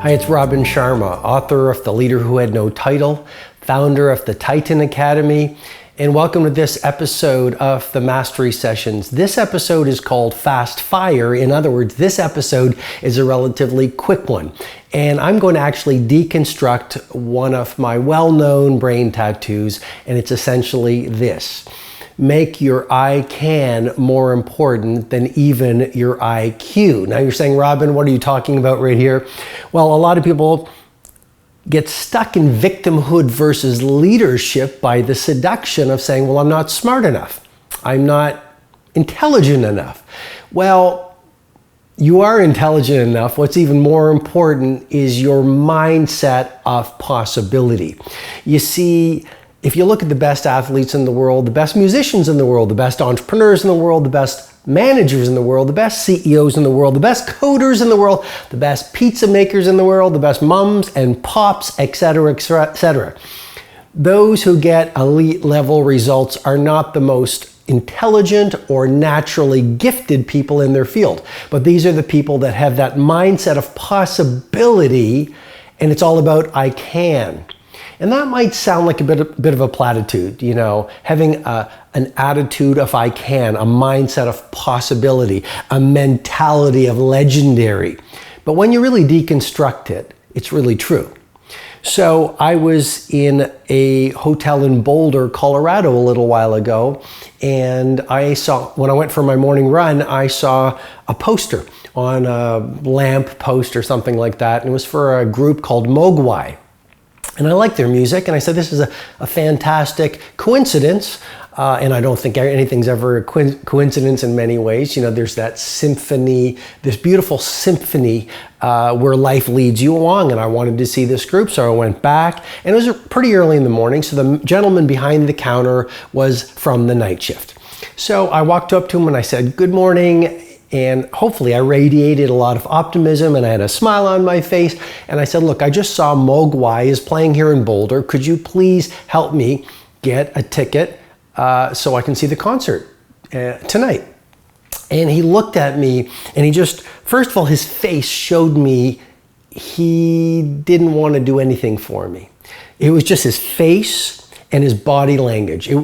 Hi, it's Robin Sharma, author of The Leader Who Had No Title, founder of the Titan Academy, and welcome to this episode of the Mastery Sessions. This episode is called Fast Fire. In other words, this episode is a relatively quick one. And I'm going to actually deconstruct one of my well-known brain tattoos, and it's essentially this. Make your I can more important than even your IQ. Now you're saying, Robin, what are you talking about right here? Well, a lot of people get stuck in victimhood versus leadership by the seduction of saying, well, I'm not smart enough. I'm not intelligent enough. Well, you are intelligent enough. What's even more important is your mindset of possibility. You see, if you look at the best athletes in the world, the best musicians in the world, the best entrepreneurs in the world, the best managers in the world, the best CEOs in the world, the best coders in the world, the best pizza makers in the world, the best mums and pops, etc., etc. Those who get elite level results are not the most intelligent or naturally gifted people in their field. But these are the people that have that mindset of possibility, and it's all about I can. And that might sound like a bit of a platitude, you know, having an attitude of I can, a mindset of possibility, a mentality of legendary. But when you really deconstruct it, it's really true. So I was in a hotel in Boulder, Colorado a little while ago, and when I went for my morning run, I saw a poster on a lamp post or something like that, and it was for a group called Mogwai. And I liked their music, and I said, this is a fantastic coincidence. And I don't think anything's ever a coincidence in many ways. You know, there's that symphony, this beautiful symphony where life leads you along. And I wanted to see this group, so I went back. And it was pretty early in the morning, so the gentleman behind the counter was from the night shift. So I walked up to him and I said, good morning. And hopefully I radiated a lot of optimism and I had a smile on my face. And I said, look, I just saw Mogwai is playing here in Boulder. Could you please help me get a ticket so I can see the concert tonight? And he looked at me and he just, first of all, his face showed me he didn't want to do anything for me. It was just his face and his body language. He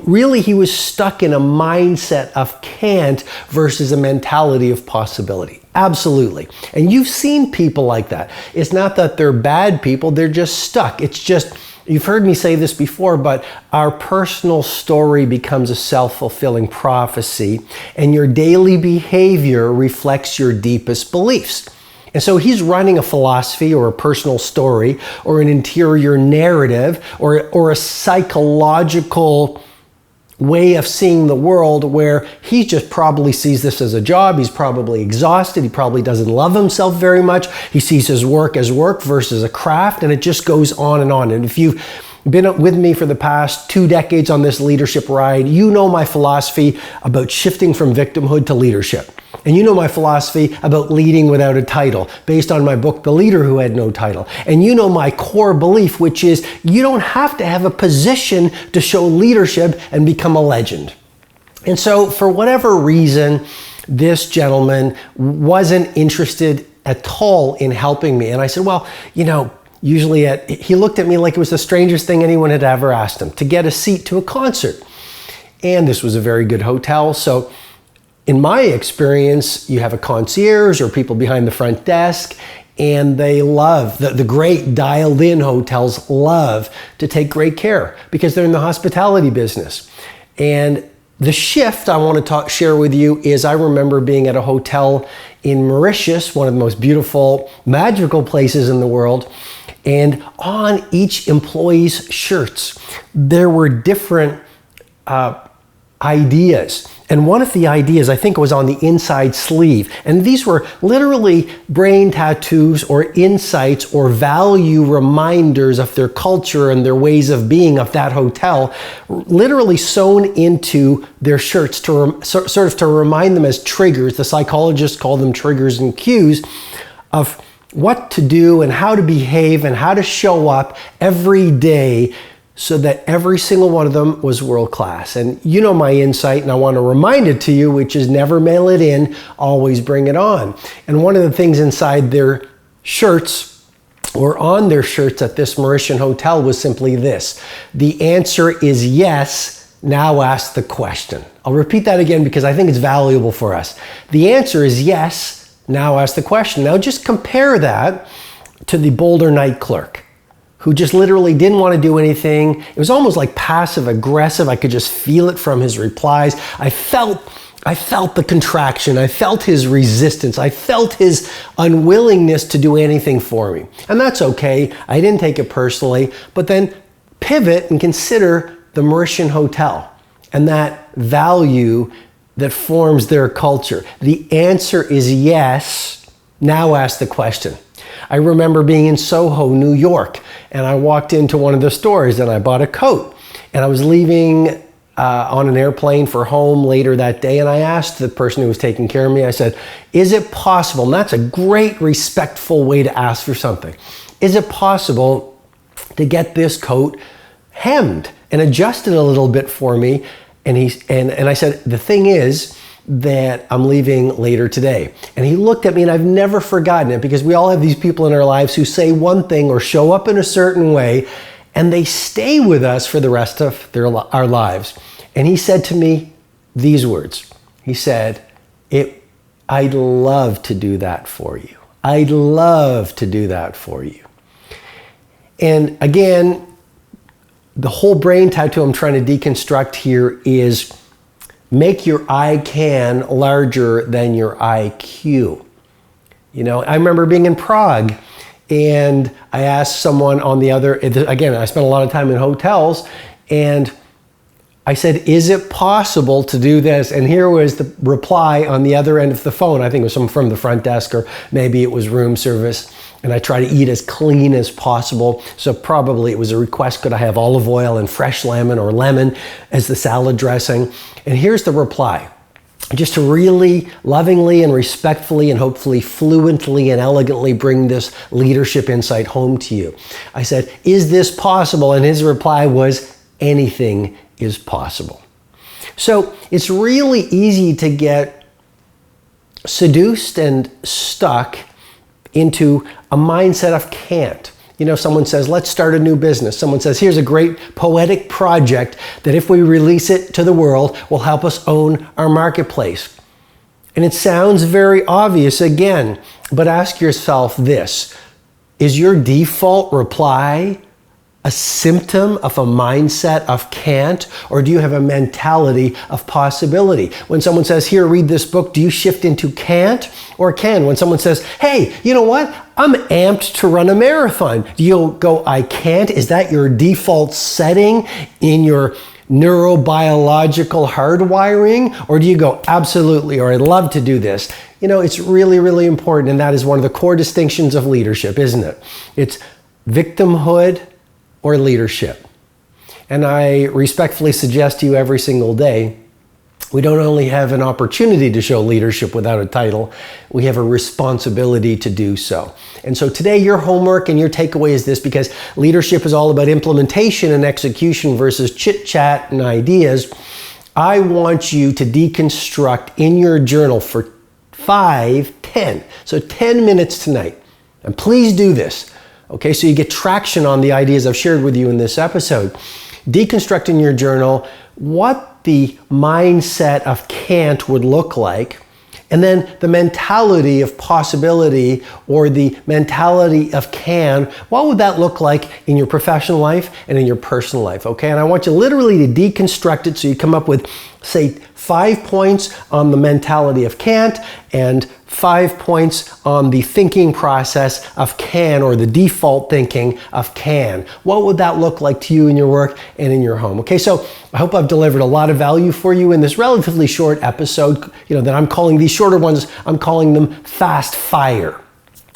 was stuck in a mindset of can't versus a mentality of possibility. Absolutely. And you've seen people like that. It's not that they're bad people, they're just stuck. It's just, you've heard me say this before, but our personal story becomes a self-fulfilling prophecy, and your daily behavior reflects your deepest beliefs. And so he's running a philosophy or a personal story or an interior narrative or a psychological way of seeing the world where he just probably sees this as a job. He's probably exhausted. He probably doesn't love himself very much. He sees his work as work versus a craft, and it just goes on and on. And if you've been with me for the past 2 decades on this leadership ride, you know my philosophy about shifting from victimhood to leadership. And you know my philosophy about leading without a title, based on my book, The Leader Who Had No Title. And you know my core belief, which is you don't have to have a position to show leadership and become a legend. And so for whatever reason, this gentleman wasn't interested at all in helping me. And I said, well, you know, he looked at me like it was the strangest thing anyone had ever asked him, to get a seat to a concert. And this was a very good hotel. So in my experience, you have a concierge or people behind the front desk, and they love, the great dialed in hotels love to take great care because they're in the hospitality business. And the shift I want to share with you is I remember being at a hotel in Mauritius, one of the most beautiful, magical places in the world. And on each employee's shirts, there were different ideas. And one of the ideas, I think, was on the inside sleeve. And these were literally brain tattoos or insights or value reminders of their culture and their ways of being of that hotel, literally sewn into their shirts to sort of to remind them as triggers. The psychologists call them triggers and cues of what to do and how to behave and how to show up every day so that every single one of them was world class. And you know my insight, and I want to remind it to you, which is never mail it in, always bring it on. And one of the things inside their shirts or on their shirts at this Mauritian hotel was simply this: the answer is yes, now ask the question. I'll repeat that again because I think it's valuable for us. The answer is yes, now ask the question. Now just compare that to the Boulder night clerk who just literally didn't want to do anything. It was almost like passive aggressive. I could just feel it from his replies. I felt the contraction. I felt his resistance. I felt his unwillingness to do anything for me. And that's okay. I didn't take it personally. But then pivot and consider the Mauritian hotel and that value that forms their culture. The answer is yes. Now ask the question. I remember being in Soho, New York, and I walked into one of the stores and I bought a coat. And I was leaving on an airplane for home later that day, and I asked the person who was taking care of me, I said, is it possible, and that's a great respectful way to ask for something, is it possible to get this coat hemmed and adjusted a little bit for me? And I said, the thing is that I'm leaving later today. And he looked at me, and I've never forgotten it, because we all have these people in our lives who say one thing or show up in a certain way, and they stay with us for the rest of our lives. And he said to me these words. He said, I'd love to do that for you. I'd love to do that for you. And again, the whole brain tattoo I'm trying to deconstruct here is make your I can larger than your IQ. You know, I remember being in Prague, and I asked someone on the other, again, I spent a lot of time in hotels, and I said, is it possible to do this? And here was the reply on the other end of the phone. I think it was someone from the front desk, or maybe it was room service. And I try to eat as clean as possible. So probably it was a request, could I have olive oil and fresh lemon or lemon as the salad dressing? And here's the reply. Just to really lovingly and respectfully and hopefully fluently and elegantly bring this leadership insight home to you. I said, is this possible? And his reply was, anything is possible. So it's really easy to get seduced and stuck into a mindset of can't. You know, someone says, let's start a new business. Someone says, here's a great poetic project that if we release it to the world will help us own our marketplace. And it sounds very obvious again, but ask yourself this: is your default reply a symptom of a mindset of can't, or do you have a mentality of possibility? When someone says, here, read this book, do you shift into can't or can? When someone says, hey, you know what? I'm amped to run a marathon. Do you go, I can't? Is that your default setting in your neurobiological hardwiring? Or do you go, absolutely, or I'd love to do this? You know, it's really, really important. And that is one of the core distinctions of leadership, isn't it? It's victimhood or leadership. And I respectfully suggest to you every single day, we don't only have an opportunity to show leadership without a title, we have a responsibility to do so. And so today your homework and your takeaway is this, because leadership is all about implementation and execution versus chit chat and ideas. I want you to deconstruct in your journal for 10 minutes tonight. And please do this. Okay, so you get traction on the ideas I've shared with you in this episode. Deconstruct in your journal what the mindset of can't would look like, and then the mentality of possibility or the mentality of can, what would that look like in your professional life and in your personal life, okay? And I want you literally to deconstruct it so you come up with, say, 5 points on the mentality of can't and 5 points on the thinking process of can, or the default thinking of can. What would that look like to you in your work and in your home? Okay, so I hope I've delivered a lot of value for you in this relatively short episode, that I'm calling these shorter ones, I'm calling them fast fire.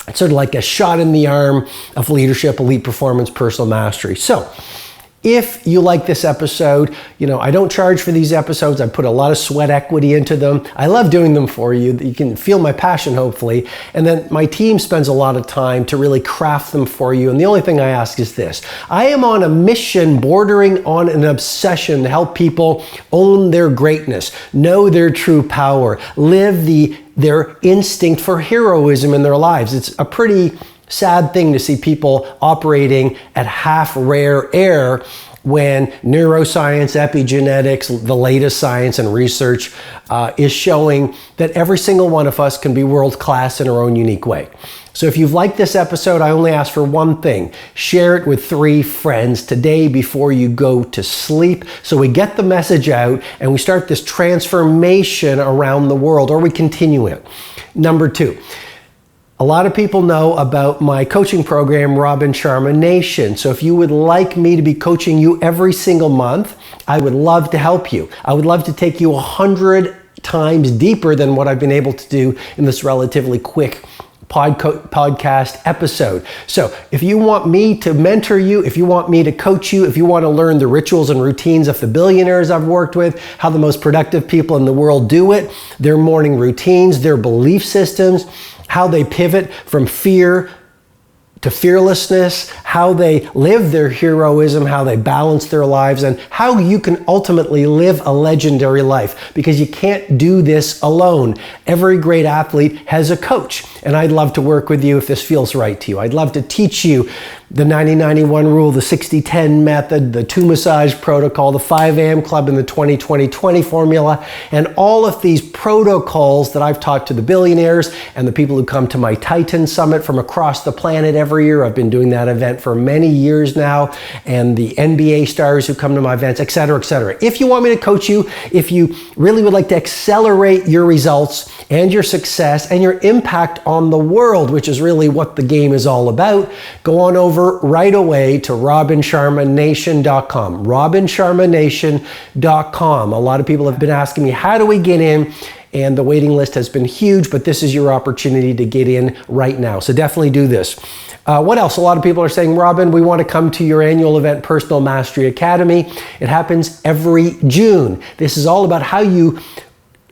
It's sort of like a shot in the arm of leadership, elite performance, personal mastery. So if you like this episode, I don't charge for these episodes. I put a lot of sweat equity into them. I love doing them for you. You can feel my passion, hopefully. And then my team spends a lot of time to really craft them for you. And the only thing I ask is this: I am on a mission bordering on an obsession to help people own their greatness, know their true power, live their instinct for heroism in their lives. It's a pretty sad thing to see people operating at half rare air when neuroscience, epigenetics, the latest science and research is showing that every single one of us can be world class in our own unique way. So if you've liked this episode, I only ask for one thing. Share it with 3 friends today before you go to sleep, so we get the message out and we start this transformation around the world, or we continue it. Number 2. A lot of people know about my coaching program, RobinSharma Nation. So if you would like me to be coaching you every single month, I would love to help you. I would love to take you 100 times deeper than what I've been able to do in this relatively quick podcast episode. So if you want me to mentor you, if you want me to coach you, if you want to learn the rituals and routines of the billionaires I've worked with, how the most productive people in the world do it, their morning routines, their belief systems, how they pivot from fear to fearlessness, how they live their heroism, how they balance their lives, and how you can ultimately live a legendary life, because you can't do this alone. Every great athlete has a coach, and I'd love to work with you if this feels right to you. I'd love to teach you the 90-91 rule, the 60-10 method, the 2 massage protocol, the 5 a.m. club, and the 20-20-20 formula, and all of these protocols that I've taught to the billionaires and the people who come to my Titan Summit from across the planet every year. I've been doing that event for many years now, and the NBA stars who come to my events, etc., etc. If you want me to coach you, if you really would like to accelerate your results and your success and your impact on the world, which is really what the game is all about, go on over right away to RobinSharmaNation.com. RobinSharmaNation.com. A lot of people have been asking me, how do we get in? And the waiting list has been huge, but this is your opportunity to get in right now. So definitely do this. What else? A lot of people are saying, Robin, we want to come to your annual event, Personal Mastery Academy. It happens every June. This is all about how you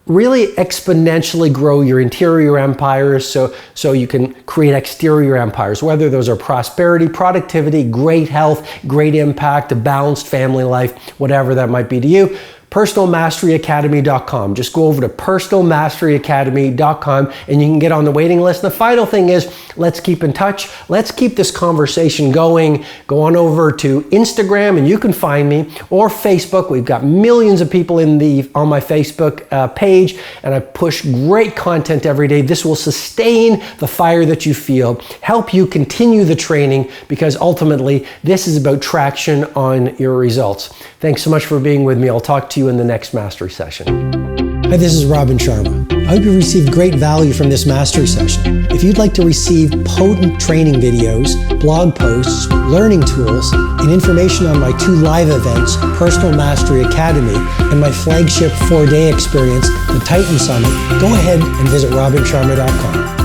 really exponentially grow your interior empires so you can create exterior empires, whether those are prosperity, productivity, great health, great impact, a balanced family life, whatever that might be to you. personalmasteryacademy.com. Just go over to personalmasteryacademy.com and you can get on the waiting list. The final thing is, let's keep in touch. Let's keep this conversation going. Go on over to Instagram and you can find me, or Facebook. We've got millions of people on my Facebook page, and I push great content every day. This will sustain the fire that you feel, help you continue the training, because ultimately this is about traction on your results. Thanks so much for being with me. I'll talk to you in the next mastery session. Hi, this is Robin Sharma. I hope you received great value from this mastery session. If you'd like to receive potent training videos, blog posts, learning tools, and information on my 2 live events, Personal Mastery Academy and my flagship 4-day experience, the Titan Summit, go ahead and visit RobinSharma.com.